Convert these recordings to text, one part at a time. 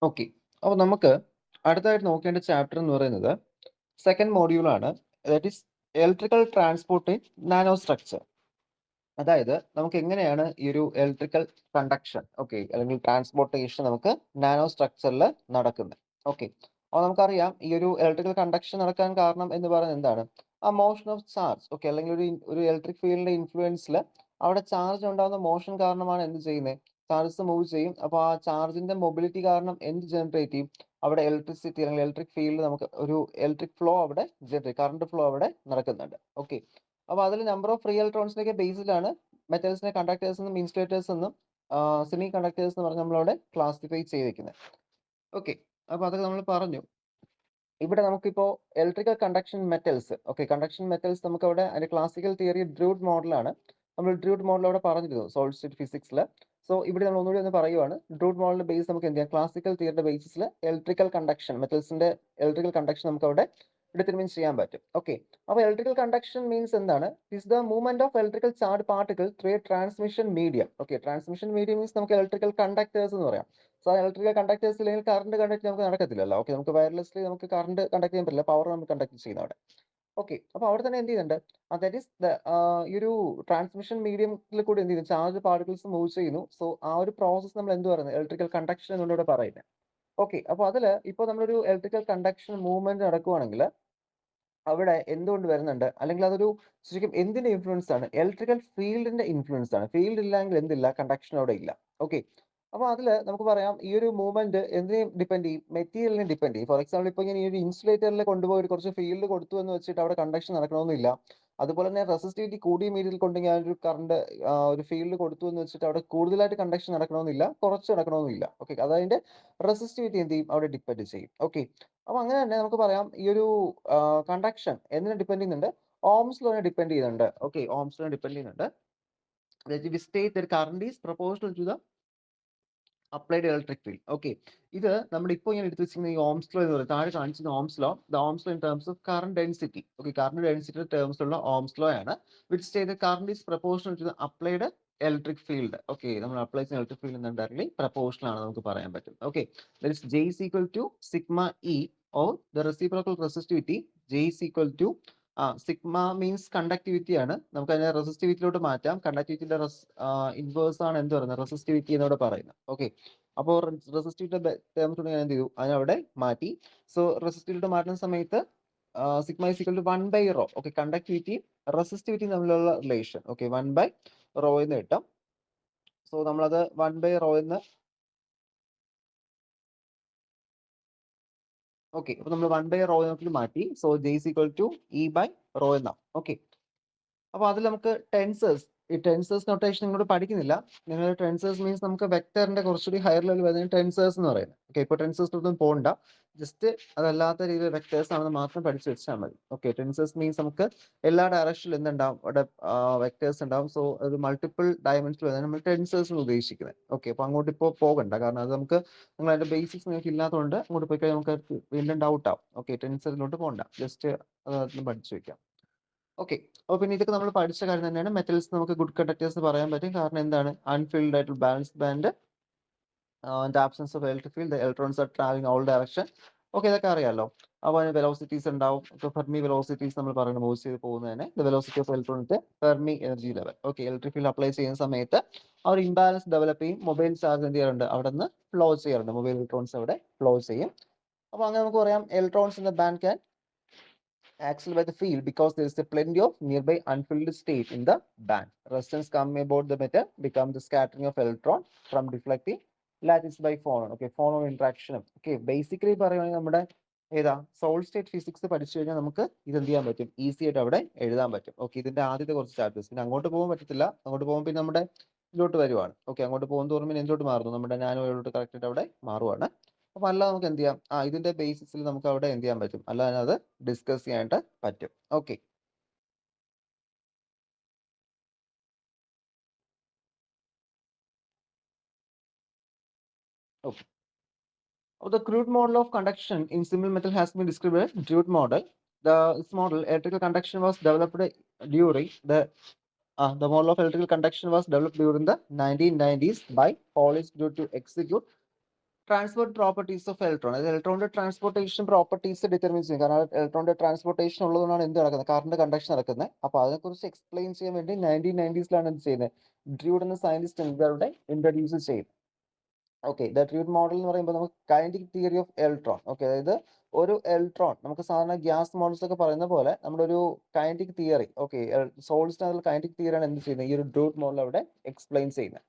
Okay. അപ്പോൾ നമുക്ക് അടുത്തതായിട്ട് നോക്കേണ്ട ചാപ്റ്റർ എന്ന് പറയുന്നത് സെക്കൻഡ് മോഡ്യൂളാണ്. That is electrical transport in nano structure. അതായത് നമുക്ക് എങ്ങനെയാണ് ഈ ഒരു ഇലക്ട്രിക്കൽ കണ്ടക്ഷൻ അല്ലെങ്കിൽ ട്രാൻസ്പോർട്ടേഷൻ നമുക്ക് നാനോ സ്ട്രക്ചറിൽ നടക്കുന്നത്. ഓക്കെ. അപ്പോൾ നമുക്കറിയാം ഈ ഒരു ഇലക്ട്രിക്കൽ കണ്ടക്ഷൻ നടക്കാൻ കാരണം എന്ന് പറയുന്നത് എന്താണ്? ആ മോഷൻ ഓഫ് ചാർജ്. അല്ലെങ്കിൽ ഒരു ഇലക്ട്രിക് ഫീൽഡിന്റെ ഇൻഫ്ലുവൻസിൽ അവിടെ ചാർജ് ഉണ്ടാകുന്ന മോഷൻ കാരണമാണ് എന്ത് ചെയ്യുന്നത്? ചാർജസ് മൂവ് ചെയ്യും. അപ്പോൾ ആ ചാർജിന്റെ മൊബിലിറ്റി കാരണം എന്ത് ജനറേറ്റ് ചെയ്യും? അവിടെ ഇലക്ട്രിസിറ്റി അല്ലെങ്കിൽ ഇലക്ട്രിക് ഫീൽഡ് നമുക്ക് ഒരു ഇലക്ട്രിക് ഫ്ലോ അവിടെ ജനറേറ്റ് കറണ്ട് ഫ്ലോ അവിടെ നടക്കുന്നുണ്ട്. ഓക്കെ. അപ്പോൾ അതിൽ നമ്പർ ഓഫ് ഫ്രീ ഇലക്ട്രോൺസിന്റെ ബേസിലാണ് മെറ്റൽസിനെ കണ്ടക്ടേഴ്സ് എന്നും ഇൻസുലേറ്റേഴ്സ് എന്നും സെമി കണ്ടക്ടേഴ്സ് എന്ന് പറഞ്ഞ് നമ്മളവിടെ ക്ലാസിഫൈ ചെയ്തിരിക്കുന്നത്. ഓക്കെ. അപ്പോൾ അതൊക്കെ നമ്മൾ പറഞ്ഞു. ഇവിടെ നമുക്കിപ്പോൾ electrical conduction metals conduction metals നമുക്ക് അവിടെ അതിന്റെ ക്ലാസിക്കൽ തിയറി ഡ്രൂഡ് മോഡലാണ്. നമ്മൾ ഡ്രൂഡ് മോഡൽ അവിടെ പറഞ്ഞിരുന്നു സോളിഡ് സ്റ്റേറ്റ് ഫിസിക്സിൽ. സോ ഇവിടെ നമ്മൾ ഒന്നുകൂടി ഒന്ന് പറയുവാണ്. ഡ്രൂഡ് മോഡലിന്റെ ബേസ് നമുക്ക് എന്ത് ചെയ്യാം? ക്ലാസിക്കൽ തിയറിയുടെ ബേസിസിൽ ഇലക്ട്രിക്കൽ കണ്ടക്ഷൻ മെറ്റൽസിന്റെ ഇലക്ട്രിക്കൽ കണ്ടക്ഷൻ നമുക്ക് അവിടെ ഡിറ്റർമിൻ ചെയ്യാൻ പറ്റും. ഓക്കെ. അപ്പോൾ ഇലക്ട്രിക്കൽ കണ്ടക്ഷൻ മീൻസ് എന്താണ്? Is the movement of electrical charge particle through a transmission medium. Transmission medium means നമുക്ക് ഇലക്ട്രിക്കൽ കണ്ടക്ടേഴ്സ് എന്ന് പറയാം. സോ ഇലക്ട്രിക്കൽ കണ്ടക്ടേഴ്സ് ഇല്ലെങ്കിൽ കറണ്ട് കണ്ടക്ട് നമുക്ക് നടക്കത്തില്ലല്ലോ. നമുക്ക് വയർലെസ്ലി നമുക്ക് കറണ്ട് കണ്ടക്ട് ചെയ്യാൻ പറ്റില്ല. പവർ നമുക്ക് കണ്ടക്ട് ചെയ്യുന്ന അവിടെ. ഓക്കെ. അപ്പോൾ അവിടെ തന്നെ എന്ത് ചെയ്യുന്നുണ്ട്? ദാറ്റ് ഈസ് ഈ ഒരു ട്രാൻസ്മിഷൻ മീഡിയത്തിൽ കൂടി എന്ത് ചെയ്യുന്നു? ചാർജ് പാർട്ടിക്കിൾസ് മൂവ് ചെയ്യുന്നു. സോ ആ ഒരു പ്രോസസ് നമ്മൾ എന്ത് പറയുന്നത്? ഇലക്ട്രിക്കൽ കണ്ടക്ഷൻ എന്നാണ് ഇവിടെ പറയുന്നത്. ഓക്കെ. അപ്പോൾ അതിൽ ഇപ്പോൾ നമ്മളൊരു ഇലക്ട്രിക്കൽ കണ്ടക്ഷൻ മൂവ്മെന്റ് നടക്കുവാണെങ്കിൽ അവിടെ എന്തുകൊണ്ട് വരുന്നുണ്ട്? അല്ലെങ്കിൽ അതൊരു ശരിക്കും എന്തിന്റെ ഇൻഫ്ലുവൻസ് ആണ്? ഇലക്ട്രിക്കൽ ഫീൽഡിന്റെ ഇൻഫ്ലുവൻസ് ആണ്. ഫീൽഡ് ഇല്ലെങ്കിൽ എന്തില്ല? കണ്ടക്ഷൻ അവിടെ ഇല്ല. ഓക്കെ. അപ്പോൾ അതിൽ നമുക്ക് പറയാം ഈ ഒരു മൂവ്മെന്റ് എന്തിനെ ഡിപെൻഡ് ചെയ്യും? മെറ്റീരിയലിനെ ഡിപെൻഡ് ചെയ്യും. ഫോർ എക്സാമ്പിൾ ഇപ്പോൾ ഞാൻ ഈ ഒരു ഇൻസുലേറ്ററിൽ കൊണ്ടുപോയി കുറച്ച് ഫീൽഡ് കൊടുത്തു എന്ന് വെച്ചിട്ട് അവിടെ കണ്ടക്ഷൻ നടക്കണമെന്നില്ല. അതുപോലെ തന്നെ റെസിസ്റ്റിവിറ്റി കൂടിയ മീഡിയത്തിൽ കൊണ്ട് ഞാൻ ഒരു കറണ്ട് ഒരു ഫീൽഡ് കൊടുത്തു എന്ന് വെച്ചിട്ട് അവിടെ കൂടുതലായിട്ട് കണ്ടക്ഷൻ നടക്കണമെന്നില്ല, കുറച്ച് നടക്കണമെന്നില്ല. ഓക്കെ. അതതിന്റെ റെസിസ്റ്റിവിറ്റി എന്ത് ചെയ്യും? അവിടെ ഡിപെൻഡ് ചെയ്യും. ഓക്കെ. അപ്പോൾ അങ്ങനെ തന്നെ നമുക്ക് പറയാം ഈ ഒരു കണ്ടക്ഷൻ എന്തിനെ ഡിപെൻഡ് ചെയ്യുന്നുണ്ട്? ഓംസ് ലോനെ ഡിപെൻഡ് ചെയ്യുന്നുണ്ട്. ഓംസ് ലോനെ ഡിപെൻഡ് ചെയ്യുന്നുണ്ട്. That we state that current is proportional to the applied electric field. ഇത് നമ്മൾ ഇപ്പോൾ ഇങ്ങനെ എടുത്ത് വെച്ചിരിക്കുന്ന ഈ ഓംസ് ലോ എന്ന് പറയുന്നത് താഴെ കാണിച്ചിരുന്ന ohm's law, the ohm's law in terms of current density. Current ഡെൻസിറ്റിയുടെ ടേംസിലുള്ള ഓംസ് ലോ ആണ്. Which state current is proportional to the applied electric field. നമ്മൾ അപ്ലൈ ചെയ്യുന്ന ഇലക്ട്രിക് ഫീൽഡ് എന്താണ്? ഡയറക്ട്ലി പ്രൊപ്പോർഷണൽ ആണ് നമുക്ക് പറയാൻ പറ്റും. That is J is equal to sigma E or the reciprocal resistivity J is equal to sigma means conductivity ആണ്. നമുക്ക് അതിനെ റെസിസ്റ്റിവിറ്റിയിലോട്ട് മാറ്റാം. കണ്ടക്ടിവിറ്റിയുടെ ഇൻവേഴ്സ് ആണ് എന്ത് പറയുന്നത്? റെസിസ്റ്റിവിറ്റി എന്നോട് പറയുന്നത്. അപ്പോൾ റെസിസ്റ്റിവിറ്റിയുടെ ടേംസ് ഞാൻ എന്ത് ചെയ്തു? അതിനവിടെ മാറ്റി. സോ റെസിസ്റ്റിവിറ്റി മാറ്റുന്ന സമയത്ത് sigma is equal to 1/ρ. Conductivity resistivity തമ്മിലുള്ള റിലേഷൻ 1/ρ എന്ന് കിട്ടും. സോ നമ്മളത് 1/ρ എന്ന് അപ്പോൾ നമ്മൾ 1/ρ നോക്കി മാറ്റി. So J is equal to E/ρ എന്നാണ്. അപ്പോൾ അതിൽ നമുക്ക് ടെൻസേഴ്സ്, ഈ ടെൻസേഴ്സ് നൊട്ടേഷൻ നിങ്ങളോട് പഠിക്കുന്നില്ല. നിങ്ങൾ ടെൻസേഴ്സ് മീൻസ് നമുക്ക് വെക്ടറിന്റെ കുറച്ചുകൂടി ഹയർ ലെവൽ വരുന്ന ടെൻസേഴ്സ് എന്ന് പറയുന്നത്. ഇപ്പോൾ ടെൻസേഴ്സിലൊന്നും പോകണ്ട. ജസ്റ്റ് അതല്ലാത്ത രീതിയിൽ വെക്ടേഴ്സ് ആണെന്ന് മാത്രം പഠിച്ചു വെച്ചാൽ മതി. ടെൻസേഴ്സ് മീൻസ് നമുക്ക് എല്ലാ ഡയറക്ഷനിലും എന്തുണ്ടാവും? അവിടെ വെക്ടേഴ്സ് ഉണ്ടാവും. സോ അത് മൾട്ടിപ്പിൾ ഡയമെൻഷനിൽ വരുന്നത് നമ്മൾ ടെൻസേഴ്സ് എന്ന് ഉദ്ദേശിക്കുന്നത്. അപ്പോൾ അങ്ങോട്ട് ഇപ്പോൾ പോകണ്ട. കാരണം അത് നമുക്ക് നിങ്ങൾ അതിന്റെ ബേസിക്സ് നിങ്ങൾക്ക് ഇല്ലാത്തതുകൊണ്ട് അങ്ങോട്ട് പോയി കഴിഞ്ഞാൽ നമുക്ക് വീണ്ടും ഡൗട്ട് ആവും. ടെൻസറിലോട്ട് പോകണ്ട. ജസ്റ്റ് അത് പഠിച്ചു വെക്കാം. അപ്പോൾ പിന്നെ ഇതൊക്കെ നമ്മൾ പഠിച്ച കാര്യം തന്നെയാണ്. മെറ്റൽസ് നമുക്ക് ഗുഡ് കണ്ടക്ടേഴ്സ് പറയാൻ പറ്റും. കാരണം എന്താണ്? അൺഫിൽഡ് ആയിട്ടുള്ള balanced band, absence of electric field, the electrons are travelling all direction. ഇതൊക്കെ അറിയാലോ. അപ്പോൾ അതിന് വെലോസിറ്റീസ് ഉണ്ടാവും. ഫെർമി വെലോസിറ്റീസ് നമ്മൾ പറയുന്നത് മൂവ് ചെയ്ത് പോകുന്നതിന് ദ വെലോസിറ്റി ഓഫ് ഇലക്ട്രോണിന്റെ Fermi energy level. Electric field apply ചെയ്യുന്ന സമയത്ത് ആ ഒരു ഇംബാലൻസ് ഡെവലപ്പ് ചെയ്യും. മൊബൈൽ ചാർജ് എന്ത് ചെയ്യാറുണ്ട്? അവിടെ നിന്ന് ഫ്ലോ ചെയ്യാറുണ്ട്. മൊബൈൽ ഇലക്ട്രോൺസ് അവിടെ ഫ്ലോ ചെയ്യും. അപ്പോൾ അങ്ങനെ നമുക്ക് പറയാം electrons in the band can accelerated by the field because there is a plenty of nearby unfilled state in the band. Resistance come about the metal become the scattering of electron from deflecting lattice by phonon. Phonon interaction. Basically പറയുകയാണെങ്കിൽ നമ്മുടെ ഏതാ solid state physics പഠിച്ചു കഴിഞ്ഞാൽ നമുക്ക് ഇത് എന്ത് ചെയ്യാൻ പറ്റും? ഈസി ആയിട്ട് അവിടെ എഴുതാൻ പറ്റും. ഇതിന്റെ ആദ്യത്തെ കുറച്ച് ചാപ്റ്റേഴ്സ്. പിന്നെ അങ്ങോട്ട് പോകാൻ പറ്റത്തില്ല. അങ്ങോട്ട് പോകുമ്പോൾ പിന്നെ നമ്മുടെ ഇതിലോട്ട് വരുവാണ്. അങ്ങോട്ട് പോകുന്ന തോറും പിന്നെ എന്തിലോട്ട് മാറുന്നു? നമ്മുടെ നാനോയിലോട്ട് കറക്റ്റ് ആയിട്ട് അവിടെ മാറുവാണ്. അപ്പോൾ അല്ലാതെ നമുക്ക് എന്ത് ചെയ്യാം? ഇതിന്റെ ബേസിസിൽ നമുക്ക് അവിടെ എന്ത് ചെയ്യാൻ പറ്റും? അല്ലാതെ അത് ഡിസ്കസ് ചെയ്യാനായിട്ട് പറ്റും. The crude model of conduction in simple metal has been described as Drude model. This model, electrical conduction was developed during the model of electrical conduction was developed during the 1990s by Polish Drude to execute transport properties of electron, അതായത് ഇലക്ട്രോണിന്റെ transportation properties determine ചെയ്യും. കാരണം ഇലക്ട്രോണിന്റെ transportation ഉള്ളതുകൊണ്ടാണ് എന്ത് നടക്കുന്നത്, current conduction നടക്കുന്നത്. അപ്പോൾ അതിനെക്കുറിച്ച് എക്സ്പ്ലെയിൻ ചെയ്യാൻ വേണ്ടി 1990s എന്ത് ചെയ്യുന്നത്, ഡ്രൂഡ് എന്ന സയന്റിസ്റ്റ് അവരുടെ ഇൻട്രൊഡ്യൂസ് ചെയ്യും. ഓക്കെ, ദ ഡ്രൂഡ് മോഡൽ എന്ന് പറയുമ്പോൾ നമുക്ക് kinetic theory of electron. Okay, അതായത് ഒരു ഇലക്ട്രോൺ നമുക്ക് സാധാരണ ഗ്യാസ് മോഡൽസ് ഒക്കെ പറയുന്ന പോലെ നമ്മുടെ ഒരു കൈനറ്റിക് തിയറി, ഓക്കെ, സോളിഡ്സിനകത്തുള്ള കൈനറ്റിക് തിയറിയാണ് എന്ത് ചെയ്യുന്നത്, ഈ ഒരു ഡ്രൂഡ് മോഡൽ അവിടെ എക്സ്പ്ലെയിൻ ചെയ്യുന്നത്.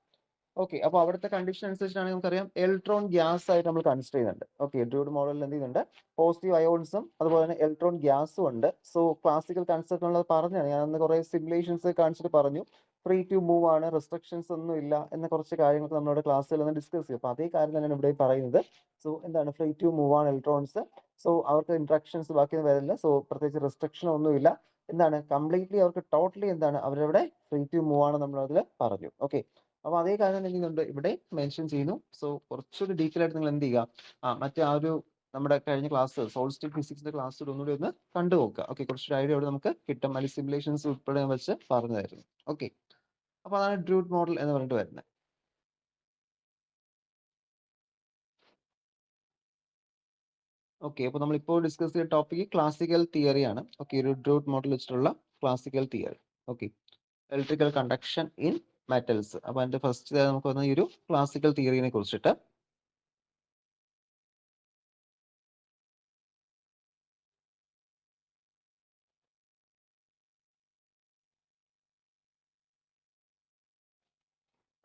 ഓക്കെ, അപ്പോൾ അവിടുത്തെ കണ്ടീഷൻ അനുസരിച്ചാണെങ്കിൽ നമുക്കറിയാം ഇലക്ട്രോൺ ഗ്യാസ് ആയിട്ട് നമ്മൾ കൺസിഡർ ചെയ്യുന്നുണ്ട്. ഓക്കെ, ഡ്രൂഡ് മോഡലിൽ എന്ത് ചെയ്യുന്നുണ്ട്, പോസിറ്റീവ് അയോൺസും അതുപോലെ തന്നെ ഇലക്ട്രോൺ ഗ്യാസും ഉണ്ട്. സോ ക്ലാസിക്കൽ കൺസെപ്റ്റ് ഉള്ളത് പറഞ്ഞാണ് ഞാൻ അന്ന് കുറേ സിമുലേഷൻസ് കാണിച്ചിട്ട് പറഞ്ഞു, ഫ്രീ ടു മൂവ് ആണ്, റെസ്ട്രിക്ഷൻസ് ഒന്നും ഇല്ല എന്ന കുറച്ച് കാര്യങ്ങൾ നമ്മുടെ ക്ലാസ്സിൽ ഒന്ന് ഡിസ്കസ് ചെയ്യും. അപ്പോൾ അതേ കാര്യം തന്നെയാണ് ഇവിടെ പറയുന്നത്. സോ എന്താണ്, ഫ്രീ ടു മൂവ് ആണ് ഇലക്ട്രോൺസ്. സോ അവർക്ക് ഇൻട്രാക്ഷൻസ് ബാക്കിയൊന്നും വരില്ല. സോ പ്രത്യേകിച്ച് റെസ്ട്രിക്ഷൻ ഒന്നുമില്ല. എന്താണ്, കംപ്ലീറ്റ്ലി അവർക്ക് ടോട്ടലി എന്താണ് അവരവിടെ ഫ്രീ ടു മൂവ് ആണ് നമ്മൾ അതിൽ പറഞ്ഞു. ഓക്കെ, അപ്പോൾ അതേ കാര്യം എന്ത് ചെയ്യുന്നുണ്ട് ഇവിടെ മെൻഷൻ ചെയ്യുന്നു. സോ കുറച്ചുകൂടി ഡീറ്റെയിൽ ആയിട്ട് നിങ്ങൾ എന്ത് ചെയ്യുക, മറ്റേ ആ ഒരു നമ്മുടെ കഴിഞ്ഞ ക്ലാസ് സോളിഡ് സ്റ്റേറ്റ് ഫിസിക്സിന്റെ ക്ലാസ് ഒന്നുകൂടി ഒന്ന് കണ്ടു നോക്കുക. ഓക്കെ, കുറച്ചൊരു ഐഡിയ അവിടെ നമുക്ക് കിട്ടും. അല്ലെങ്കിൽ സിമുലേഷൻസ് ഉൾപ്പെടെ വെച്ച് പറഞ്ഞതായിരുന്നു. ഓക്കെ, അപ്പോൾ അതാണ് ഡ്രൂഡ് മോഡൽ എന്ന് പറഞ്ഞിട്ട് വരുന്നത്. ഓക്കെ, അപ്പോൾ നമ്മളിപ്പോൾ ഡിസ്കസ് ചെയ്ത ടോപ്പിക് ക്ലാസിക്കൽ തിയറി ആണ്. ഓക്കെ, ഒരു ഡ്രൂഡ് മോഡൽ വെച്ചിട്ടുള്ള classical theory. Okay, electrical conduction in metals. അപ്പോൾ അതിന്റെ ഫസ്റ്റ് നമുക്ക് വന്ന ഈ ഒരു ക്ലാസിക്കൽ തിയറിനെ കുറിച്ചിട്ട്.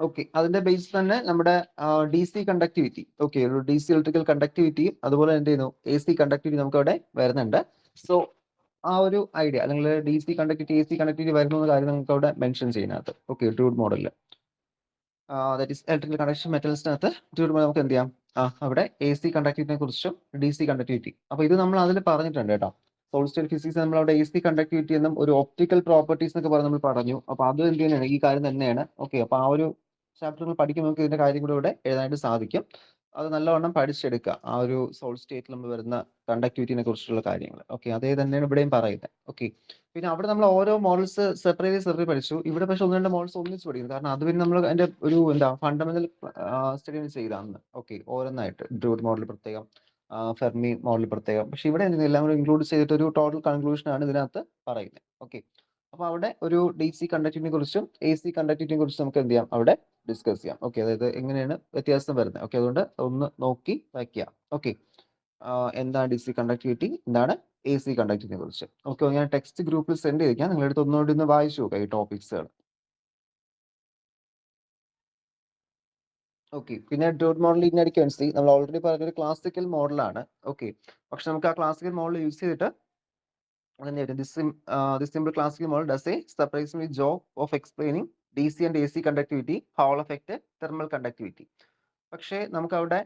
ഓക്കെ, അതിന്റെ ബേസ് തന്നെ നമ്മുടെ ഡി സി കണ്ടക്ടിവിറ്റി. ഓക്കെ, ഒരു ഡി സി ഇലക്ട്രിക്കൽ കണ്ടക്ടിവിറ്റിയും അതുപോലെ എന്ത് ചെയ്യുന്നു, എ സി കണ്ടക്ടിവിറ്റി നമുക്ക് അവിടെ വരുന്നുണ്ട്. സോ ആ ഒരു ഐഡിയ അല്ലെങ്കിൽ D C conductivity A C conductivity വരുന്ന കാര്യം നമുക്ക് അവിടെ മെൻഷൻ ചെയ്യുന്നത്. ഓക്കെ, ഡ്രൂഡ് മോഡലിൽ ദാറ്റ് ഈസ് ഇലക്ട്രിക്കൽ കണ്ടക്ഷൻ മെറ്റൽസിനകത്ത് ഡ്രൂഡ് മോഡൽ നമുക്ക് എന്ത് ചെയ്യാം, അവിടെ എ സി കണ്ടക്ടിവിറ്റിനെ കുറിച്ചും ഡി സി കണ്ടക്ടിവിറ്റി. അപ്പോൾ ഇത് നമ്മൾ അതിൽ പറഞ്ഞിട്ടുണ്ട് കേട്ടോ. സോളിഡ് സ്റ്റേറ്റ് ഫിസിക്സ് നമ്മൾ അവിടെ എ സി കണ്ടക്ടിവിറ്റി എന്നും ഒരു ഒപ്റ്റിക്കൽ പ്രോപ്പർട്ടീസ് എന്നൊക്കെ പറഞ്ഞ് നമ്മൾ പറഞ്ഞു. അപ്പോൾ അത് എന്ത് തന്നെയാണ്, ഈ കാര്യം തന്നെയാണ്. ഓക്കെ, അപ്പോൾ ആ ഒരു ചാപ്റ്ററുകൾ പഠിക്കുമ്പോൾ നമുക്ക് ഇതിന്റെ കാര്യം കൂടെ ഇവിടെ എഴുതാനായിട്ട് സാധിക്കും. അത് നല്ലവണ്ണം പഠിച്ചെടുക്കുക, ആ ഒരു സോളിഡ് സ്റ്റേറ്റിൽ നമ്മൾ വരുന്ന കണ്ടക്ടിവിറ്റിനെ കുറിച്ചുള്ള കാര്യങ്ങൾ. ഓക്കെ, അതേ തന്നെയാണ് ഇവിടെയും പറയുന്നത്. ഓക്കെ, പിന്നെ അവിടെ നമ്മൾ ഓരോ മോഡൽസ് സെപ്പറേറ്റ് പഠിച്ചു. ഇവിടെ പക്ഷെ ഒന്ന് രണ്ട് മോഡൽസ് ഒന്നിച്ച് പഠിക്കും. കാരണം അത് പിന്നെ നമ്മൾ അതിന്റെ ഒരു എന്താ ഫണ്ടമെന്റൽ സ്റ്റഡി ചെയ്താണ്. ഓക്കെ, ഓരോന്നായിട്ട് ഡ്രൂഡ് മോഡൽ പ്രത്യേകം, ഫെർമി മോഡൽ പ്രത്യേകം. പക്ഷെ ഇവിടെ എല്ലാം കൂടെ ഇൻക്ലൂഡ് ചെയ്തിട്ട് ഒരു ടോട്ടൽ കൺക്ലൂഷൻ ആണ് ഇതിനകത്ത് പറയുന്നത്. ഓക്കെ, അപ്പോൾ അവിടെ ഒരു ഡി സി കണ്ടക്ടിവിറ്റിനെ കുറിച്ചും എ സി കണ്ടക്ടിവിറ്റിനെ കുറിച്ചും നമുക്ക് എന്ത് ചെയ്യാം, അവിടെ ഡിസ്കസ് ചെയ്യാം. ഓക്കെ, അതായത് എങ്ങനെയാണ് വ്യത്യാസം വരുന്നത്. ഓക്കെ, അതുകൊണ്ട് ഒന്ന് നോക്കി വയ്ക്കുക. ഓക്കെ, എന്താണ് ഡി സി കണ്ടക്ടിവിറ്റി, എന്താണ് എ സി കണ്ടക്ടിവിറ്റിനെ കുറിച്ച്. ഓക്കെ, ഞാൻ ടെക്സ്റ്റ് ഗ്രൂപ്പിൽ സെൻഡ് ചെയ്തിരിക്കാം, നിങ്ങളെടുത്ത് ഒന്നുകൂടി ഒന്ന് വായിച്ചു നോക്കുക ഈ ടോപ്പിക്സുകൾ. ഓക്കെ, പിന്നെ ഡ്രൂഡ് മോഡൽ ഇൻഅഡിക്വൻസി നമ്മൾ ഓൾറെഡി പറഞ്ഞൊരു ക്ലാസിക്കൽ മോഡലാണ്. ഓക്കെ, പക്ഷെ നമുക്ക് ആ ക്ലാസിക്കൽ മോഡൽ യൂസ് ചെയ്തിട്ട് this simple classical model does a surprisingly job of explaining DC and AC conductivity, Hall effect, thermal conductivity. പക്ഷേ നമുക്ക് അവിടെ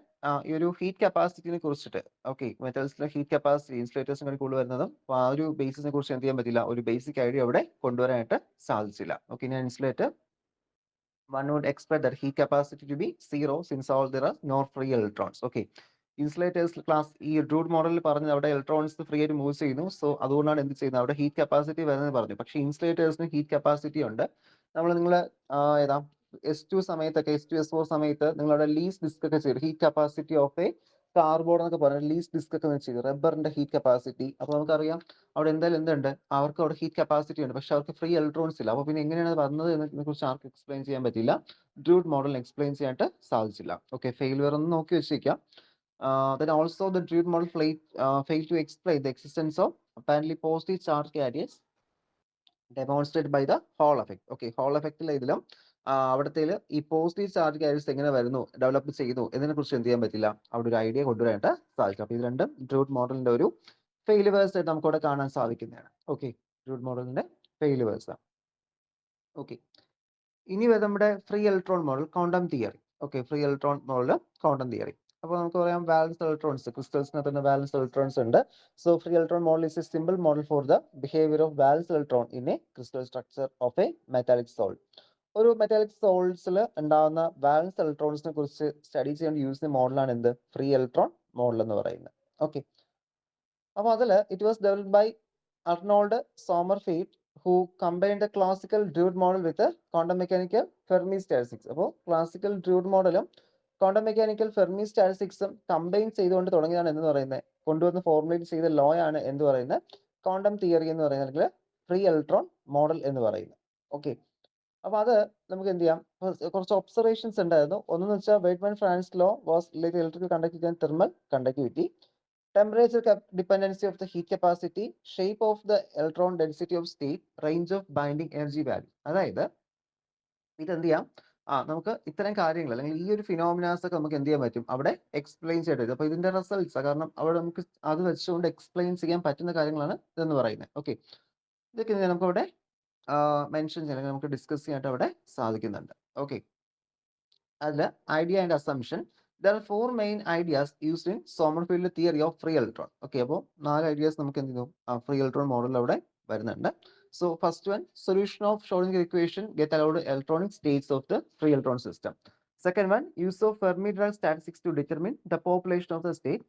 ഈ ഒരു ഹീറ്റ് കപ്പാസിറ്റിനെ കുറിച്ചിട്ട്, ഓക്കെ, മെറ്റൽസിലെ ഹീറ്റ് കപ്പാസിറ്റി ഇൻസുലേറ്റേഴ്സിനെ കൂടുതൽ വരുന്നതും ആ ഒരു ബേസിസിനെ കുറിച്ച് എന്ത് ചെയ്യാൻ പറ്റില്ല, ഒരു ബേസിക് ഐഡിയ അവിടെ കൊണ്ടുവരാനായിട്ട് സാധിച്ചില്ല. ഓക്കെ, ഞാൻ insulator one would expect that heat capacity to be zero since all there are no free electrons. Okay, insulators class ഈ ഡ്രൂഡ് മോഡലിൽ പറഞ്ഞത് അവിടെ ഇലക്ട്രോൺസ് ഫ്രീ ആയിട്ട് മൂവ് ചെയ്യുന്നു. സോ അതുകൊണ്ടാണ് എന്ത് ചെയ്യുന്നത്, അവിടെ ഹീറ്റ് കപ്പാസിറ്റി വരുന്നത് പറഞ്ഞു. പക്ഷേ ഇൻസുലേറ്റേഴ്സിന് ഹീറ്റ് കപ്പാസിറ്റി ഉണ്ട്. നിങ്ങൾ ഏതാ S2 സമയത്തൊക്കെ S2 S4 സമയത്ത് നിങ്ങളവിടെ ലീസ് ഡിസ്ക് ഒക്കെ ചെയ്തു, heat capacity of A cardboard എന്നൊക്കെ പറഞ്ഞു ലീസ് ഡിസ്ക് ഒക്കെ ചെയ്തു, റബ്ബറിന്റെ ഹീറ്റ് കപ്പാസിറ്റി. അപ്പോൾ നമുക്കറിയാം അവിടെ എന്തായാലും എന്തുണ്ട്, അവർക്ക് അവിടെ ഹീറ്റ് കപ്പാസിറ്റി ഉണ്ട്, പക്ഷെ അവർക്ക് ഫ്രീ ഇലക്ട്രോൺസ് ഇല്ല. അപ്പോൾ പിന്നെ എങ്ങനെയാണ് വന്നത് എന്നതിനെ കുറിച്ച് ആർക്കും എക്സ്പ്ലെയിൻ ചെയ്യാൻ പറ്റില്ല, ഡ്രൂഡ് മോഡൽ എക്സ്പ്ലെയിൻ ചെയ്യാനായിട്ട് സാധിച്ചില്ല. ഓക്കെ, ഫെയിൽവർ ഒന്ന് നോക്കി വെച്ചേക്കാം. Then also the Drude model failed to explain the existence of apparently positive charge carriers demonstrated by the Hall effect. Okay, Hall effect ഇതിലും അവിടത്തെ ഈ പോസിറ്റീവ് ചാർജ് കാരിയേഴ്സ് എങ്ങനെ വരുന്നു, ഡെവലപ്പ് ചെയ്യുന്നു എന്നതിനെ കുറിച്ച് എന്ത് ചെയ്യാൻ പറ്റില്ല, അവിടെ ഒരു ഐഡിയ കൊണ്ടുവരാനായിട്ട് സാധിക്കും. അപ്പോൾ ഇത് രണ്ടും ഡ്രൂഡ് മോഡലിന്റെ ഒരു ഫെയിലുവേഴ്സ് ആയിട്ട് നമുക്ക് അവിടെ കാണാൻ സാധിക്കുന്നതാണ്. ഓക്കെ, ഡ്രൂഡ് മോഡലിന്റെ ഫെയിലുവേഴ്സ്. ഓക്കെ, ഇനി വരെ നമ്മുടെ free electron model quantum theory. Okay, free electron model quantum theory. അപ്പോൾ നമുക്ക് പറയാം വാലൻസ് ഇലക്ട്രോൺസ്, ക്രിസ്റ്റൽസിനകത്ത് തന്നെ വാലൻസ് ഇലക്ട്രോൺസ് ഉണ്ട്. So free electron model is A simple model for the behaviour of വാലൻസ് electron in A crystal structure of A metallic sold. ഒരു metallic സോൾഡ്സിൽ ഉണ്ടാകുന്ന വാലൻസ് ഇലക്ട്രോൺസിനെ കുറിച്ച് study ചെയ്യാൻ use ചെയ്യുന്ന മോഡലാണ് എന്ത്, ഫ്രീ ഇലക്ട്രോൺ മോഡൽ എന്ന് പറയുന്നത്. ഓക്കെ, അപ്പോൾ അതിൽ it was developed by Arnold Sommerfeld who combined the classical Drude model with the quantum mechanical Fermi statistics. അപ്പോൾ ക്ലാസിക്കൽ ഡ്രൂഡ് മോഡലും ക്വാണ്ടം മെക്കാനിക്കൽ ഫെർമി സ്റ്റാറ്റിസ്റ്റിക്സും കമ്പൈൻ ചെയ്തുകൊണ്ട് തുടങ്ങിയതാണ് എന്ന് പറയുന്നത്, കൊണ്ടുവന്ന് ഫോർമുലേറ്റ് ചെയ്ത ലോ ആണ് എന്ന് പറയുന്നത് ക്വാണ്ടം തിയറി എന്ന് പറയുന്നത്, അല്ലെങ്കിൽ ഫ്രീ ഇലക്ട്രോൺ മോഡൽ എന്ന് പറയുന്നത്. ഓക്കെ, അപ്പൊ അത് നമുക്ക് എന്ത് ചെയ്യാം, കുറച്ച് ഒബ്സർവേഷൻസ് ഉണ്ടായിരുന്നു. ഒന്നെന്ന് വെച്ചാൽ Wiedemann Franz law was related electrical conductivity and thermal conductivity, temperature dependency of the heat capacity, shape of the electron density of state, range of binding energy value. അതായത് ഇതെന്ത് ചെയ്യാം, നമുക്ക് ഇത്തരം കാര്യങ്ങൾ അല്ലെങ്കിൽ ഈ ഒരു ഫിനോമിനാസ് ഒക്കെ നമുക്ക് എന്ത് ചെയ്യാൻ പറ്റും, അവിടെ എക്സ്പ്ലെയിൻ ചെയ്ത് തരും. അപ്പൊ ഇതിന്റെ റിസൾട്ട്സ്, കാരണം അവിടെ നമുക്ക് അത് വെച്ചുകൊണ്ട് എക്സ്പ്ലെയിൻ ചെയ്യാൻ പറ്റുന്ന കാര്യങ്ങളാണ് ഇതെന്ന് പറയുന്നത്. ഓക്കെ, ഇതൊക്കെ നമുക്ക് അവിടെ മെൻഷൻ ചെയ്യാൻ, നമുക്ക് ഡിസ്കസ് ചെയ്യാനായിട്ട് അവിടെ സാധിക്കുന്നുണ്ട്. ഓക്കെ, അതിൽ idea and assumption, there are four main ideas used in Sommerfeld theory of free electron. Okay, അപ്പോൾ 4 ഐഡിയാസ് നമുക്ക് എന്ത് ചെയ്യും, ഫ്രീ ഇലക്ട്രോൺ മോഡൽ അവിടെ വരുന്നുണ്ട്. So first one, solution of Schrodinger equation get allowed electronic states of the free electron system. Second one, use of Fermi-Dirac statistics to determine the population of the state,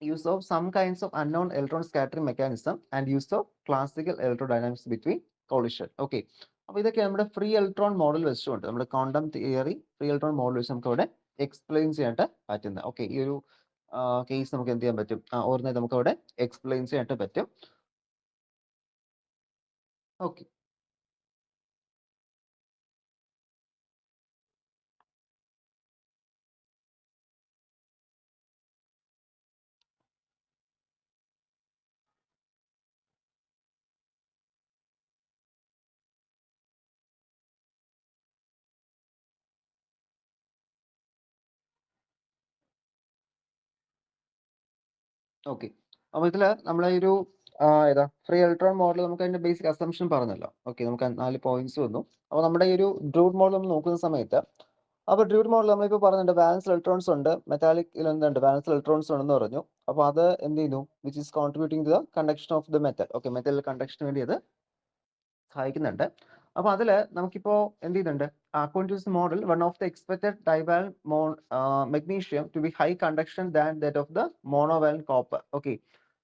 use of some kinds of unknown electron scattering mechanism, and use of classical electrodynamics between collision. Okay, അപ്പോൾ ഇതൊക്കെ നമ്മുടെ free electron model വെച്ചുകൊണ്ട്, നമ്മുടെ quantum theory free electron model വെച്ച് നമുക്ക് അവിടെ explain ചെയ്യാനായിട്ട് പറ്റുന്നത്. ഓക്കെ, ഈ ഒരു കേസ് നമുക്ക് എന്ത് ചെയ്യാൻ പറ്റും, ഓർമ്മ നമുക്ക് അവിടെ എക്സ്പ്ലെയിൻ ചെയ്യാനായിട്ട് പറ്റും. ഓക്കെ, ഓക്കെ, അപ്പോൾ ഇതിൽ നമ്മളെ ഒരു ഏതാ ഫ്രീ ഇലക്ട്രോൺ മോഡൽ, നമുക്ക് അതിന്റെ ബേസിക് അസംഷൻ പറഞ്ഞല്ലോ. ഓക്കെ, നമുക്ക് 4 പോയിന്റ്സ് വന്നു. അപ്പോൾ നമ്മുടെ ഈ ഒരു ഡ്രൂഡ് മോഡൽ നമ്മൾ നോക്കുന്ന സമയത്ത്, അപ്പോൾ ഡ്രൂഡ് മോഡൽ നമ്മളിപ്പോൾ പറഞ്ഞിട്ടുണ്ട് വാലൻസ് ഇലക്ട്രോൺസ് ഉണ്ട്, മെറ്റാലിക് എന്തുണ്ട്, വാലൻസ് ഇലക്ട്രോൺസ് ഉണ്ടെന്ന് പറഞ്ഞു. അപ്പോൾ അത് എന്ത് ചെയ്യുന്നു, which is contributing to the conduction of the metal. Okay, metal കണ്ടക്ഷന് വേണ്ടി അത് സഹായിക്കുന്നുണ്ട്. അപ്പോൾ അതിൽ നമുക്കിപ്പോൾ എന്ത് ചെയ്യുന്നുണ്ട്, according to this model one of the expected divalent magnesium to be high conduction than that of the monovalent copper. Okay,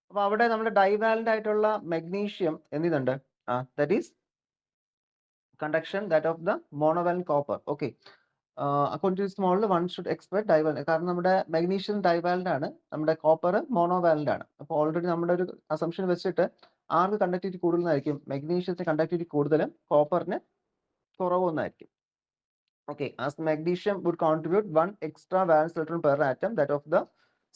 അപ്പോൾ അവിടെ നമ്മുടെ ഡൈവാലന്റ് ആയിട്ടുള്ള മെഗ്നീഷ്യം എന്ത് ചെയ്യുന്നുണ്ട്, that is conduction that of the monovalent copper. Okay, according to this model one should expect divalent, കാരണം നമ്മുടെ magnesium divalent ആണ്, നമ്മുടെ കോപ്പർ മോണോവാലന്റ് ആണ്. അപ്പോൾ ഓൾറെഡി നമ്മുടെ ഒരു അസംഷൻ വെച്ചിട്ട് ആർക്ക് കണ്ടക്ടിവിറ്റി കൂടുതലായിരിക്കും, മെഗ്നീഷ്യത്തിന് കണ്ടക്ടിവിറ്റി കൂടുതലും കോപ്പറിന് കുറവൊന്നായിരിക്കും. Okay, as magnesium would contribute one extra valence electron per atom, that of the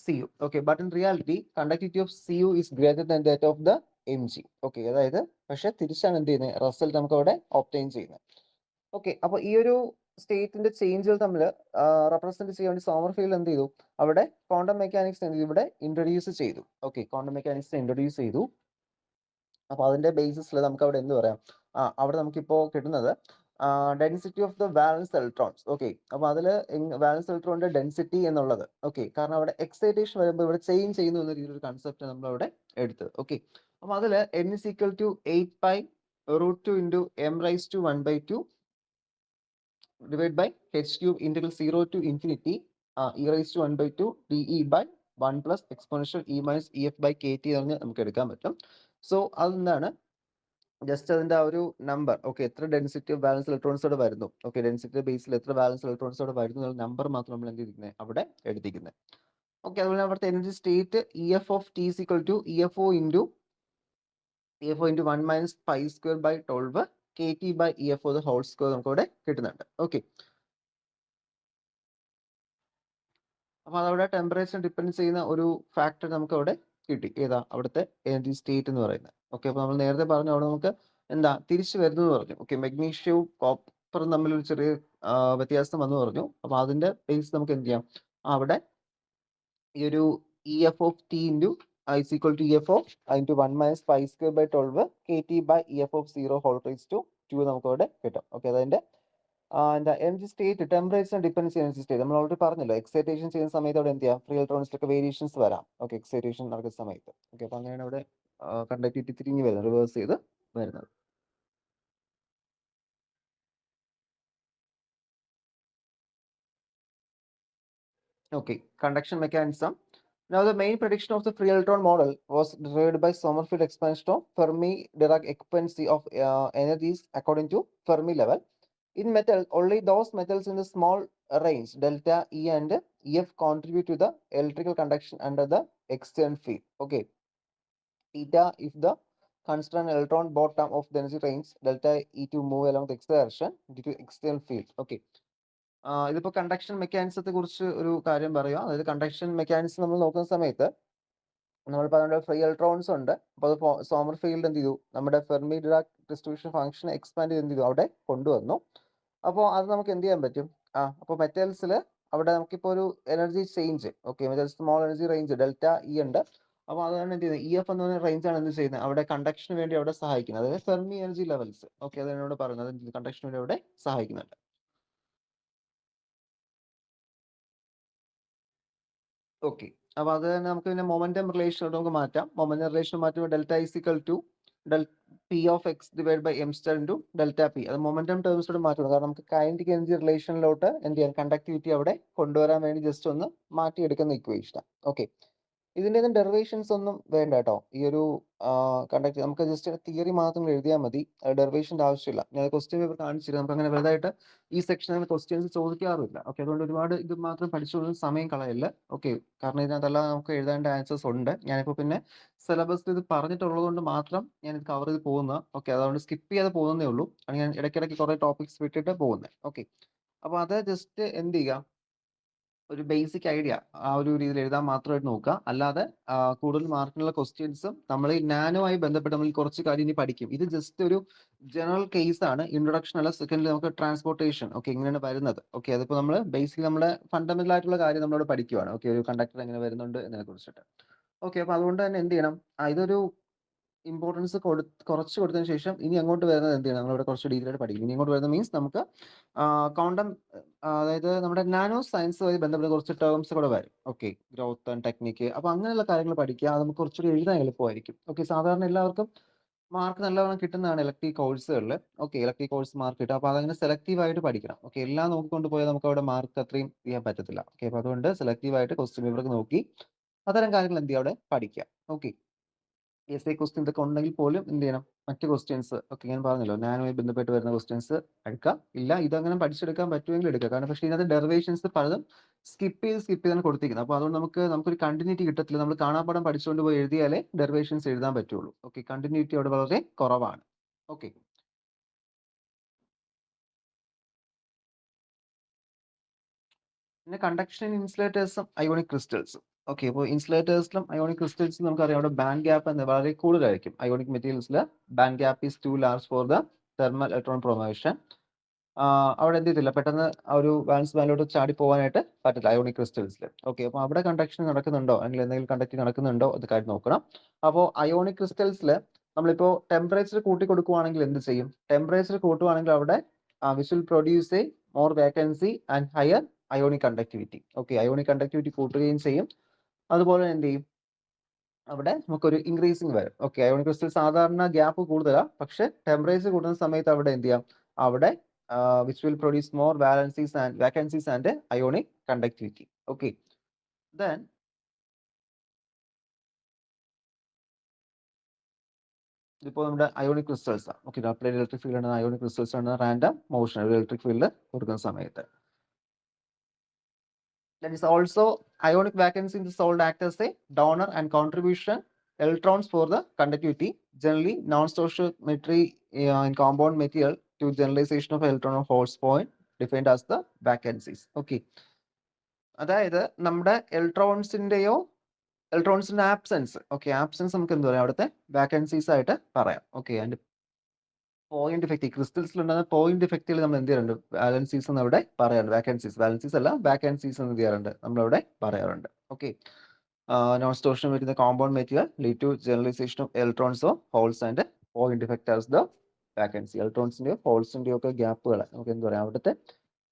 Cu. Okay, but in reality, conductivity of Cu is greater than that of the Mg. Okay, അതായത് പക്ഷെ തിരിച്ചാണ് എന്ത് ചെയ്യുന്നത്, result നമുക്ക് അവിടെ obtain ചെയ്യുന്നത്. Okay, അപ്പോൾ ഈ ഒരു സ്റ്റേറ്റിന്റെ ചേഞ്ചുകൾ തമ്മിൽ റെപ്രസെന്റ് ചെയ്യാൻ വേണ്ടി സോമർഫീൽഡ് എന്ത് ചെയ്തു, അവിടെ ക്വാണ്ടം മെക്കാനിക്സ് എന്ത് ചെയ്തു, ഇവിടെ ഇൻട്രൊഡ്യൂസ് ചെയ്തു. ഓക്കെ, ക്വാണ്ടം മെക്കാനിക്സ് ഇൻട്രൊഡ്യൂസ് ചെയ്തു. അപ്പോൾ അതിന്റെ ബേസിസിൽ നമുക്ക് അവിടെ എന്ത് പറയാം, അവിടെ നമുക്കിപ്പോൾ കിട്ടുന്നത് density of the വാലൻസ് electrons. Okay, അപ്പോൾ അതിൽ വാലൻസ് ഇലക്ട്രോണിന്റെ ഡെൻസിറ്റി എന്നുള്ളത്, ഓക്കെ, കാരണം അവിടെ എക്സൈറ്റേഷൻ വരുമ്പോൾ ഇവിടെ ചേഞ്ച് ചെയ്യുന്നു എന്ന രീതിയിലൊരു കൺസെപ്റ്റ് നമ്മൾ അവിടെ എടുത്തത്. ഓക്കെ, അപ്പോൾ അതിൽ n is equal to 8π√2 into m raised to 1/2 divided by h cube integral 0 to infinity e raised to 1/2 dE by 1 plus exponential e minus ef by kt എന്ന് നമുക്ക് എടുക്കാൻ പറ്റും. സോ അതെന്താണ്, ജസ്റ്റ് അതിന്റെ ആ ഒരു നമ്പർ. ഓക്കെ, എത്ര density of balance ഇലക്ട്രോൺസോടെ വരുന്നു, ഓക്കെ, ഡെൻസിറ്റി ബേസിൽ എത്ര ബാലൻസ് ഇലക്ട്രോൺസോടെ വരുന്നു എന്നുള്ള നമ്പർ മാത്രം നമ്മൾ എന്ത് ചെയ്തിരിക്കുന്നത് അവിടെ എടുത്തിരിക്കുന്നത്. ഓക്കെ, അതുപോലെ അവിടുത്തെ energy state EF of T is equal to EFO into 1 minus pi square by 12 KT by EFO the whole square നമുക്ക് ഇവിടെ കിട്ടുന്നുണ്ട്. ഓക്കെ, അപ്പോൾ അതവിടെ ടെമ്പറേച്ചർ ഡിപ്പെൻഡ് ചെയ്യുന്ന ഒരു ഫാക്ടർ നമുക്ക് അവിടെ കിട്ടി, ഏതാ അവിടുത്തെ എനർജി സ്റ്റേറ്റ് എന്ന് പറയുന്നത്. ഓക്കെ, അപ്പോൾ നമ്മൾ നേരത്തെ പറഞ്ഞു അവിടെ നമുക്ക് എന്താ തിരിച്ചു വരുന്നു എന്ന് പറഞ്ഞു. ഓക്കെ, മെഗ്നീഷ്യവും കോപ്പറും തമ്മിൽ ഒരു ചെറിയ വ്യത്യാസം വന്നു പറഞ്ഞു. അപ്പോൾ അതിന്റെ ബേസ് നമുക്ക് എന്ത് ചെയ്യാം, അവിടെ ഈ ഒരു EF of T into is equal to EF of into 1 minus pi square by 12 KT by EF of 0 whole raised to 2 നമുക്ക് അവിടെ കിട്ടും. ഓക്കെ, അതിന്റെ എന്താ energy state temperature dependence energy state നമ്മൾ ഓൾറെഡി പറഞ്ഞല്ലോ. എക്സൈറ്റേഷൻ ചെയ്യുന്ന സമയത്ത് അവിടെ എന്ത് ചെയ്യാം, ഫ്രീ ഇലക്ട്രോൺസിലൊക്കെ വേരിയേഷൻസ് വരാം. ഓക്കെ, എക്സൈറ്റേഷൻ നടക്കുന്ന സമയത്ത്. ഓക്കെ, അപ്പോൾ അങ്ങനെയാണ് അവിടെ കണ്ടക്ടിവിറ്റി തിരിഞ്ഞ് വരുന്നത്, റിവേഴ്സ് ചെയ്ത് വരുന്നത്. Okay, conduction mechanism. Now the main prediction of the free electron model was derived by Sommerfeld expansion of Fermi-Dirac equivalency of energies according to Fermi level. In metal, only those metals in the small range delta E and EF contribute to the electrical conduction under the external field. Okay, theta if the constant electron bottom of the energy range delta E to move along the x direction due to external field. Okay, ഇതിപ്പോൾ conduction മെക്കാനിസത്തെ കുറിച്ച് ഒരു കാര്യം പറയുക. അതായത് conduction mechanism നമ്മൾ നോക്കുന്ന സമയത്ത് നമ്മൾ പറഞ്ഞ ഫ്രീ ഇലക്ട്രോൺസ് ഉണ്ട്. അപ്പോൾ അത് സോമർ ഫീൽഡ് എന്ത് ചെയ്തു, നമ്മുടെ Fermi Dirac distribution function expand ചെയ്ത് എന്ത് ചെയ്തു, അവിടെ കൊണ്ടുവന്നു. അപ്പോൾ അത് നമുക്ക് എന്ത് ചെയ്യാൻ പറ്റും? അപ്പോൾ മെറ്റൽസിൽ അവിടെ നമുക്കിപ്പോൾ ഒരു energy change, okay, metal small energy range delta E ഉണ്ട്. അപ്പോൾ അതാണ് എന്ത് ചെയ്യുന്നത്, ഇ എഫ് എന്ന് പറയുന്ന റേഞ്ച് ആണ് എന്ത് ചെയ്യുന്നത്, അവിടെ കണ്ടക്ഷന് വേണ്ടി അവിടെ സഹായിക്കുന്നത്. അതായത് ഫെർമി എനർജി ലെവൽസ്, ഓക്കെ, അത് എന്നോട് പറയുന്നത് കണ്ടക്ഷന് വേണ്ടി അവിടെ സഹായിക്കുന്നുണ്ട്. ഓക്കെ, അപ്പോൾ അത് തന്നെ നമുക്ക് പിന്നെ മൊമെന്റം റിലേഷൻ നമുക്ക് മാറ്റാം. മൊമെന്റം റിലേഷൻ മാറ്റുമ്പോൾ delta is equal to del P of X divide by M star into delta P. അത് മൊമെന്റം ടേംസിലൂടെ മാറ്റണം. കാരണം നമുക്ക് കൈനറ്റിക് എനർജി റിലേഷനിലോട്ട് എന്ത് ചെയ്യാൻ, കണ്ടക്ടിവിറ്റി അവിടെ കൊണ്ടുവരാൻ വേണ്ടി ജസ്റ്റ് ഒന്ന് മാറ്റിയെടുക്കുന്ന ഇക്വേഷനാണ്. ഓക്കെ, ഇതിൻ്റെ ഒന്നും ഡെറിവേഷൻസ് ഒന്നും വേണ്ട കേട്ടോ. ഈ ഒരു കണ്ടക്ട് നമുക്ക് ജസ്റ്റ് തിയറി മാത്രം എഴുതിയാൽ മതി, ഡെറിവേഷൻ്റെ ആവശ്യമില്ല. ഞാൻ ക്വസ്റ്റ്യൻ പേപ്പർ കാണിച്ചില്ല, നമുക്ക് അങ്ങനെ വലുതായിട്ട് ഈ സെക്ഷനിൽ ക്വസ്റ്റ്യൻസ് ചോദിക്കാറില്ല. ഓക്കെ, അതുകൊണ്ട് ഒരുപാട് ഇത് മാത്രം പഠിച്ചുകൊണ്ട് സമയം കളയല്ല. ഓക്കെ, കാരണം ഇതിനകത്തെല്ലാം നമുക്ക് എഴുതേണ്ട ആൻസേഴ്സ് ഉണ്ട്. ഞാനിപ്പോൾ പിന്നെ സിലബസ് ഇത് പറഞ്ഞിട്ടുള്ളത് കൊണ്ട് മാത്രം ഞാൻ ഇത് കവർ ചെയ്ത് പോകുന്ന. ഓക്കെ, അതുകൊണ്ട് സ്കിപ്പ് ചെയ്ത് പോകുന്നേ ഉള്ളൂ. അല്ലെങ്കിൽ ഞാൻ ഇടയ്ക്കിടയ്ക്ക് കുറേ ടോപ്പിക്സ് വിട്ടിട്ട് പോകുന്നത്. ഓക്കെ, അപ്പോൾ അത് ജസ്റ്റ് എന്ത് ചെയ്യുക, ഒരു ബേസിക് ഐഡിയ ആ ഒരു രീതിയിൽ എഴുതാൻ മാത്രമായിട്ട് നോക്കുക. അല്ലാതെ കൂടുതൽ മാർക്കിനുള്ള ക്വസ്റ്റ്യൻസും നമ്മൾ ഈ നാനോമായി ബന്ധപ്പെട്ട് നമ്മൾ കുറച്ച് കാര്യം ഇനി പഠിക്കും. ഇത് ജസ്റ്റ് ഒരു ജനറൽ കേസ് ആണ്, ഇൻട്രൊഡക്ഷൻ അല്ല. സെക്കൻഡിൽ നമുക്ക് ട്രാൻസ്പോർട്ടേഷൻ, ഓക്കെ, ഇങ്ങനെയാണ് വരുന്നത്. ഓക്കെ, അതിപ്പോൾ നമ്മൾ ബേസിക്കലി നമ്മുടെ ഫണ്ടമെന്റൽ ആയിട്ടുള്ള കാര്യം നമ്മളോട് പഠിക്കുവാണ്. ഓക്കെ, ഒരു കണ്ടക്ടർ എങ്ങനെ വരുന്നുണ്ട് എന്നതിനെ കുറിച്ചിട്ട്. ഓക്കെ, അപ്പോൾ അതുകൊണ്ട് തന്നെ എന്ത് ചെയ്യണം, ഇതൊരു ഇമ്പോർട്ടൻസ് കുറച്ച് കൊടുത്തതിന് ശേഷം ഇനി അങ്ങോട്ട് വരുന്നത് എന്ത് ചെയ്യണം, നമ്മളിവിടെ കുറച്ച് ഡീറ്റെയിൽ ആയിട്ട് പഠിക്കും. ഇനി അങ്ങോട്ട് വരുന്നത് മീൻസ് നമുക്ക് ക്വാണ്ടം, അതായത് നമ്മുടെ നാനോ സയൻസുമായി ബന്ധപ്പെട്ട കുറച്ച് ടേംസ് കൂടെ വരും. ഓക്കെ, ഗ്രോത്ത് ആൻഡ് ടെക്നിക്ക്, അപ്പോൾ അങ്ങനെയുള്ള കാര്യങ്ങൾ പഠിക്കുക. അത് നമുക്ക് കുറച്ചുകൂടി എഴുതാൻ എളുപ്പമായിരിക്കും. ഓക്കെ, സാധാരണ എല്ലാവർക്കും മാർക്ക് നല്ലവണ്ണം കിട്ടുന്നതാണ് ഇലക്ട്രിക് കോഴ്സുകളിൽ. ഓക്കെ, ഇലക്ട്രിക് കോഴ്സ് മാർക്ക് കിട്ടും. അപ്പോൾ അതങ്ങനെ സെലക്റ്റീവ് ആയിട്ട് പഠിക്കണം. ഓക്കെ, എല്ലാം നോക്കിക്കൊണ്ട് പോയാൽ നമുക്ക് അവിടെ മാർക്ക് അത്രയും ചെയ്യാൻ പറ്റത്തില്ല. ഓക്കെ, അപ്പോൾ അതുകൊണ്ട് സെലക്റ്റീവ് ആയിട്ട് ക്വസ്റ്റ്യൻ പേപ്പർ നോക്കി അത്തരം കാര്യങ്ങൾ എന്ത് ചെയ്യുക, അവിടെ പഠിക്കുക. ഓക്കെ, എസ്എ ക്വസ്റ്റ്യൻ ഇതൊക്കെ ഉണ്ടെങ്കിൽ പോലും എന്ത് ചെയ്യണം, മറ്റ് ക്വസ്റ്റ്യൻസ്, ഒക്കെ ഞാൻ പറഞ്ഞല്ലോ, നാനുമായി ബന്ധപ്പെട്ട് വരുന്ന ക്വസ്റ്റ്യൻസ് എടുക്കാം. ഇല്ല ഇതങ്ങനെ പഠിച്ചെടുക്കാൻ പറ്റുമെങ്കിൽ എടുക്കുക. കാരണം പക്ഷേ ഇതിനകത്ത് ഡെറിവേഷൻസ് പലതും സ്കിപ്പ് ചെയ്താണ് കൊടുത്തിരിക്കുന്നത്. അപ്പോൾ അതുകൊണ്ട് നമുക്കൊരു കണ്ടിന്യൂറ്റി കിട്ടത്തില്ല. നമ്മൾ കാണാപ്പാഠം പഠിച്ചുകൊണ്ട് പോയി എഴുതിയാലേ ഡെറിവേഷൻസ് എഴുതാൻ പറ്റുള്ളൂ. ഓക്കെ, കണ്ടിന്യൂറ്റി അവിടെ വളരെ കുറവാണ്. ഓക്കെ, പിന്നെ കണ്ടക്ഷൻ ഇൻസുലേറ്റേഴ്സും അയോണിക് ക്രിസ്റ്റൽസും. ഓക്കെ, അപ്പോൾ ഇൻസുലേറ്റേഴ്സിലും അയോണിക് ക്രിസ്റ്റൽസിലും നമുക്കറിയാം അവിടെ ബാൻഡ് ഗ്യാപ്പ് എന്ന് വളരെ കൂടുതലായിരിക്കും. അയോണിക് മെറ്റീരിയൽസിൽ band gap is too large for the thermal electron promotion. അവിടെ എന്ത് ചെയ്തില്ല, പെട്ടെന്ന് ആ ഒരു വാലൻസ് ബാൻഡിലോട്ട് ചാടി പോകാനായിട്ട് പറ്റില്ല അയോണിക് ക്രിസ്റ്റൽസിൽ. ഓക്കെ, അപ്പോൾ അവിടെ കണ്ടക്ഷൻ നടക്കുന്നുണ്ടോ അല്ലെങ്കിൽ എന്തെങ്കിലും കണ്ടക്റ്റിംഗ് നടക്കുന്നുണ്ടോ അത് കാര്യം നോക്കണം. അപ്പോൾ അയോണിക് ക്രിസ്റ്റൽസിൽ നമ്മളിപ്പോൾ ടെമ്പറേച്ചർ കൂട്ടി കൊടുക്കുവാണെങ്കിൽ എന്ത് ചെയ്യും, ടെമ്പറേച്ചർ കൂട്ടുവാണെങ്കിൽ അവിടെ which will produce A more vacancy and higher ionic conductivity. Okay, ionic conductivity കൂട്ടുകയും ചെയ്യും. അതുപോലെ എന്ത് ചെയ്യും, അവിടെ നമുക്കൊരു ഇൻക്രീസിങ് വരും. ഓക്കെ, അയോണിക് ക്രിസ്റ്റൽ സാധാരണ ഗ്യാപ്പ് കൂടുതലാണ്, പക്ഷെ ടെമ്പറേച്ചർ കൂടുന്ന സമയത്ത് അവിടെ എന്ത് ചെയ്യാം, അവിടെ which will produce more vacancies and ionic conductivity. Okay, then ഇപ്പോൾ നമ്മുടെ അയോണിക് ക്രിസ്റ്റൽസ് ആണ്. ഓക്കെ, അപ്ലൈഡ് ഇലക്ട്രിക് ഫീൽഡ് ആണ് അയോണിക് ക്രിസ്റ്റൽസ് ആണ് റാൻഡം മോഷൻ ഇലക്ട്രിക് ഫീൽഡ് കൊടുക്കുന്ന സമയത്ത്. That is also ionic vacancy in the solid act as a donor and contribution electrons for the conductivity. Generally, non-stoichiometry in compound material to generalization of electron of Hall's point defined as the vacancies. Okay, അതായത് നമ്മുടെ ഇലക്ട്രോൺസിന്റെ absence, okay, absence നമുക്ക് എന്ത് പറയാം, അവിടുത്തെ vacancies ആയിട്ട് പറയാം. Okay, and point effect, ക്രിസ്റ്റൽസിൽ ഉണ്ടാകുന്ന point ഇഫക്റ്റുകൾ നമ്മൾ എന്ത് ചെയ്യാറുണ്ട്, വാലൻസീസ് എന്ന് അവിടെ പറയാറുണ്ട്. വാലൻസീസ് അല്ല വാക്കൻസീസ് എന്ന് എന്ത് ചെയ്യാറുണ്ട്, നമ്മളവിടെ പറയാറുണ്ട്. ഓക്കെ, നോൺ സ്റ്റോഷൻ വരുന്ന compound material lead to generalisation of electrons of holes and point effect as the vacancy. ഇലക്ട്രോൺസിന്റെയോ ഹോൾസിന്റെയോ ഒക്കെ ഗ്യാപ്പുകൾ നമുക്ക് എന്ത് പറയാം, അവിടുത്തെ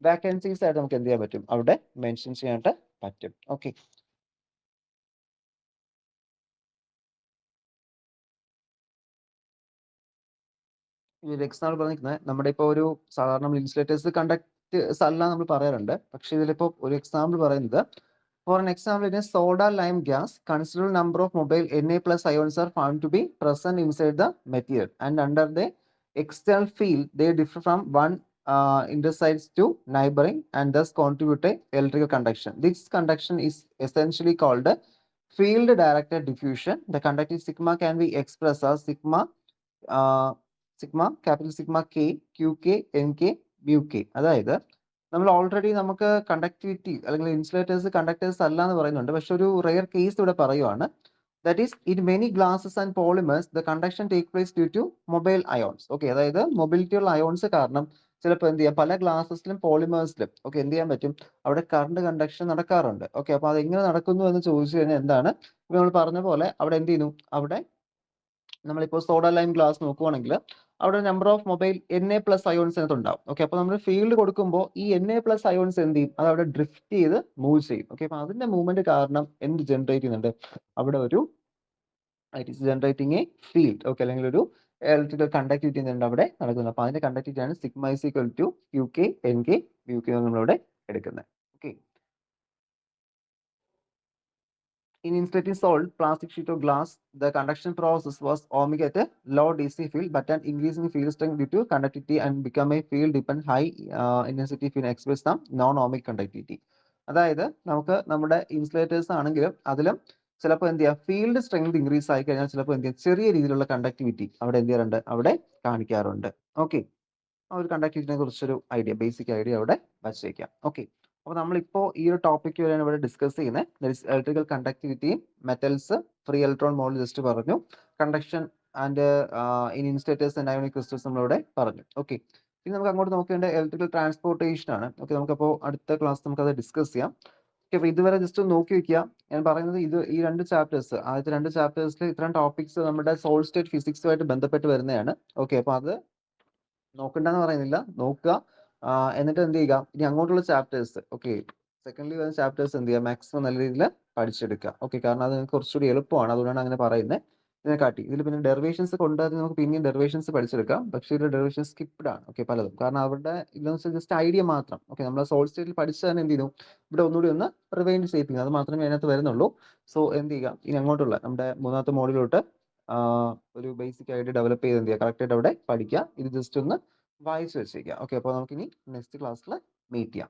വാക്കൻസീസ് ആയിട്ട് നമുക്ക് എന്ത് ചെയ്യാൻ പറ്റും, അവിടെ മെൻഷൻ ചെയ്യാനായിട്ട് പറ്റും. ഓക്കെ, ഒരു എക്സാമ്പിൾ പറഞ്ഞിരിക്കുന്നത് നമ്മുടെ ഇപ്പോൾ ഒരു സാധാരണ ഇൻസുലേറ്റേഴ്സ് കണ്ടക്ടേഴ്സ് അല്ല നമ്മൾ പറയാറുണ്ട്. പക്ഷെ ഇതിലിപ്പോൾ ഒരു എക്സാമ്പിൾ പറയുന്നത്, for an example in a soda lime glass considerable number of mobile Na+ ions are found to be present inside the material and under the external field they differ from one intersects to neighboring and thus contribute a electrical conduction. This conduction is essentially called a field directed diffusion. The conductive sigma can be expressed as capital sigma k, q k, n k, mu k. അതായത് നമ്മൾ already നമുക്ക് conductivity അല്ലെങ്കിൽ insulators conductors അല്ല എന്ന് പറയുന്നുണ്ട്, പക്ഷെ ഒരു rare case ഇവിടെ പറയുവാണ്. That is in many glasses and polymers the conduction take place due to mobile ions. Okay, അതായത് മൊബിലിറ്റി ഉള്ള അയോൺസ് കാരണം ചിലപ്പോൾ എന്ത് ചെയ്യാം, പല ഗ്ലാസസിലും പോളിമേഴ്സിലും ഒക്കെ എന്ത് ചെയ്യാൻ പറ്റും, അവിടെ കറണ്ട് കണ്ടക്ഷൻ നടക്കാറുണ്ട്. ഓക്കെ, അപ്പോൾ അത് എങ്ങനെ നടക്കുന്നു എന്ന് ചോദിച്ചു കഴിഞ്ഞാൽ എന്താണ്, ഇപ്പൊ നമ്മൾ പറഞ്ഞ പോലെ അവിടെ എന്ത് ചെയ്യുന്നു, അവിടെ നമ്മളിപ്പോൾ സോഡ ലൈം ഗ്ലാസ് നോക്കുവാണെങ്കിൽ അവിടെ number of mobile Na+ ions അതിനകത്തുണ്ടാവും. ഓക്കെ, അപ്പോൾ നമ്മൾ ഫീൽഡ് കൊടുക്കുമ്പോൾ ഈ Na+ അയോൺസ് എന്ത് ചെയ്യും, അത് അവിടെ ഡ്രിഫ്റ്റ് ചെയ്ത് മൂവ് ചെയ്യും. ഓക്കെ, അപ്പോൾ അതിന്റെ മൂവ്മെന്റ് കാരണം എന്ത് ജനറേറ്റ് ചെയ്യുന്നുണ്ട്, അവിടെ ഒരു it is generating A field. Okay, അല്ലെങ്കിൽ ഒരു ഇലക്ട്രിക്കൽ കണ്ടക്ടിവിറ്റി ഉണ്ട് അവിടെ നടക്കുന്നത്. അപ്പോൾ അതിന്റെ കണ്ടക്ടിവിറ്റി ആണ് sigma is equal to Q K N K mu K നമ്മളിവിടെ എടുക്കുന്നത്. Okay, in insulating solid plastic sheet of glass, the conduction process was ohmic at a low DC field, but an increasing field strength due to conductivity and become a field dependent high intensity field express some non-ohmic conductivity. അതായത് നമുക്ക് നമ്മുടെ insulators ആണെങ്കിലും അതിലും ചിലപ്പോൾ എന്ത് ചെയ്യാം, field strength increase ആയി കഴിഞ്ഞാൽ ചിലപ്പോൾ എന്ത് ചെയ്യാം, ചെറിയ രീതിയിലുള്ള കണ്ടക്ടിവിറ്റി അവിടെ എന്ത് ചെയ്യാറുണ്ട്, അവിടെ കാണിക്കാറുണ്ട്. ഓക്കെ, ആ ഒരു കണ്ടക്ടിവിറ്റിനെ കുറിച്ചൊരു ഐഡിയ, ബേസിക് ഐഡിയ അവിടെ വച്ചേക്കാം. ഓക്കെ, അപ്പോൾ നമ്മളിപ്പോൾ ഈ ഒരു ടോപ്പിക് വരെയാണ് ഇവിടെ ഡിസ്കസ് ചെയ്യുന്നത്. ഇലക്ട്രിക്കൽ കണ്ടക്ടിവിറ്റിയും metals, free electron model just പറഞ്ഞു, conduction and in insulators and ionic crystals നമ്മളിവിടെ പറഞ്ഞു. ഓക്കെ, ഇനി നമുക്ക് അങ്ങോട്ട് നോക്കേണ്ട ഇലക്ട്രിക്കൽ ട്രാൻസ്പോർട്ടേഷൻ ആണ്. ഓക്കെ, നമുക്കപ്പോൾ അടുത്ത ക്ലാസ് നമുക്കത് ഡിസ്കസ് ചെയ്യാം. ഓക്കെ, അപ്പോൾ ഇതുവരെ ജസ്റ്റ് നോക്കി വെക്കുക. ഞാൻ പറയുന്നത് ഈ രണ്ട് ചാപ്റ്റേഴ്സ്, ആദ്യത്തെ രണ്ട് ചാപ്റ്റേഴ്സിൽ ഇത്തരം ടോപ്പിക്സ് നമ്മുടെ സോൾ സ്റ്റേറ്റ് ഫിസിക്സുമായിട്ട് ബന്ധപ്പെട്ട് വരുന്നതാണ്. ഓക്കെ, അപ്പോൾ അത് നോക്കണ്ടെന്ന് പറയുന്നില്ല, നോക്കുക. എന്നിട്ട് എന്ത് ചെയ്യുക, ഇനി അങ്ങോട്ടുള്ള ചാപ്റ്റേഴ്സ്, ഓക്കെ, സെക്കൻഡ്ലി വരുന്ന ചാപ്റ്റേഴ്സ് എന്ത് ചെയ്യുക, മാക്സിമം നല്ല രീതിയിൽ പഠിച്ചെടുക്കുക. ഓക്കെ, കാരണം അത് നിങ്ങൾക്ക് കുറച്ചുകൂടി എളുപ്പമാണ്, അതുകൊണ്ടാണ് അങ്ങനെ പറയുന്നത്. ഇതിനെക്കാട്ടി ഇതിൽ പിന്നെ ഡെറിവേഷൻസ് കൊണ്ടുവന്ന് നമുക്ക് പിന്നെയും ഡെറിവേഷൻസ് പഠിച്ചെടുക്കാം, പക്ഷേ ഇതിൽ ഡെറിവേഷൻ സ്കിപ്ഡ് ആണ്. ഓക്കെ, പലതും കാരണം അവരുടെ ഇതെന്ന് വെച്ചാൽ ജസ്റ്റ് ഐഡിയ മാത്രം. ഓക്കെ, നമ്മൾ സോൾ സ്റ്റേറ്റിൽ പഠിച്ചു തന്നെ എന്ത് ചെയ്യുന്നു, ഇവിടെ ഒന്നുകൂടി ഒന്ന് റിവൈൻഡ് ചെയ്യിപ്പിക്കുക, അത് മാത്രമേ അതിനകത്ത് വരുന്നുള്ളൂ. സോ എന്ത് ചെയ്യുക, ഇനി അങ്ങോട്ടുള്ള നമ്മുടെ മൂന്നാമത്തെ മോഡിലോട്ട് ഒരു ബേസിക് ഐഡിയ ഡെവലപ്പ് ചെയ്ത് എന്ത് ചെയ്യുക, കറക്റ്റായിട്ട് അവിടെ പഠിക്കുക. ഇത് ജസ്റ്റ് ഒന്ന് വായിച്ചു വെച്ചേക്കുക. ഓക്കെ, അപ്പോൾ നമുക്കിനി നെക്സ്റ്റ് ക്ലാസ്സിൽ മീറ്റ് ചെയ്യാം.